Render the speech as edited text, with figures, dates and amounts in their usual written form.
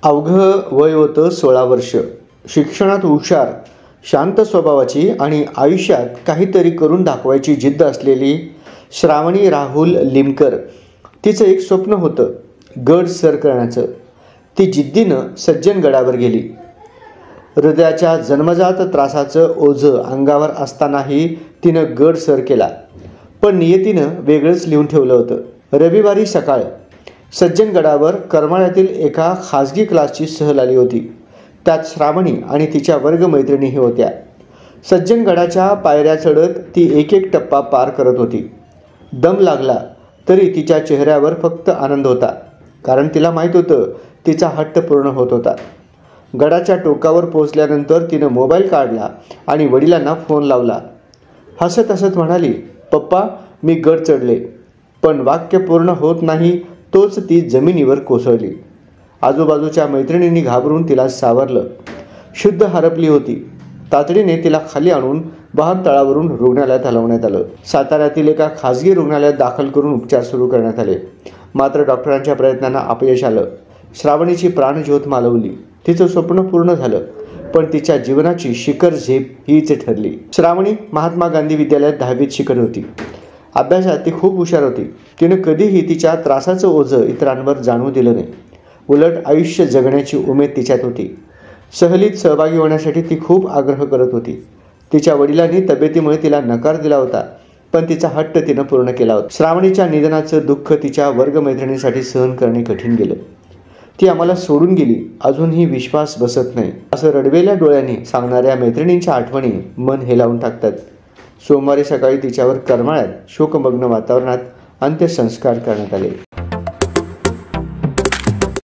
अवघं वय होतं 16 वर्ष. शिक्षणात हुशार, शांत स्वभावाची आणि आयुष्यात काहीतरी करून दाखवायची जिद्द असलेली श्रावणी राहुल लिमकर. तिचं एक स्वप्न होतं, गड सर करण्याचं. ती जिद्दीनं सज्जनगडावर गेली. हृदयाच्या जन्मजात त्रासाचं ओझं अंगावर असतानाही तिनं गड सर केला. पण नियतीनं वेगळंच लिहून ठेवलं होतं. रविवारी सकाळ. सज्जनगडावर करमाळ्यातील एका खाजगी क्लासची सहल आली होती. त्यात श्रावणी आणि तिच्या वर्गमैत्रिणीही होत्या. सज्जनगडाच्या पायऱ्या चढत ती एक एक टप्पा पार करत होती. दम लागला तरी तिच्या चेहऱ्यावर फक्त आनंद होता, कारण तिला माहीत होतं तिचा हट्ट पूर्ण होत होता. गडाच्या टोकावर पोहोचल्यानंतर तिनं मोबाईल काढला आणि वडिलांना फोन लावला. हसत हसत म्हणाली, "पप्पा, मी गड चढले." पण वाक्य पूर्ण होत नाही तोच ती जमिनीवर कोसळली. आजूबाजूच्या मैत्रिणींनी घाबरून तिला सावरलं. शुद्ध हरपली होती. तातडीने तिला खाली आणून वाहनतळावरून रुग्णालयात हलवण्यात आलं. साताऱ्यातील एका खाजगी रुग्णालयात दाखल करून उपचार सुरू करण्यात आले. मात्र डॉक्टरांच्या प्रयत्नांना अपयश आलं. श्रावणीची प्राणज्योत मालवली. तिचं स्वप्न पूर्ण झालं, पण तिच्या जीवनाची शिखर झेप हीच ठरली. श्रावणी महात्मा गांधी विद्यालयात 10वीत शिकत होती. अभ्यासात ती खूप हुशार होती. तिनं कधीही तिच्या त्रासाचं ओझं इतरांवर जाणवू दिलं नाही. उलट आयुष्य जगण्याची उमेद तिच्यात होती. सहलीत सहभागी होण्यासाठी ती खूप आग्रह करत होती. तिच्या वडिलांनी तब्येतीमुळे तिला नकार दिला होता, पण तिचा हट्ट तिनं पूर्ण केला होता. श्रावणीच्या निधनाचं दुःख तिच्या वर्गमैत्रिणीसाठी सहन करणे कठीण गेलं. ती आम्हाला सोडून गेली, अजूनही विश्वास बसत नाही, असं रडवेल्या डोळ्यांनी सांगणाऱ्या मैत्रिणींच्या आठवणी मन हेलावून टाकतात. सोमवारी सकाळी तिच्यावर करमाळ्यात शोकमग्न वातावरणात अंत्यसंस्कार करण्यात आले.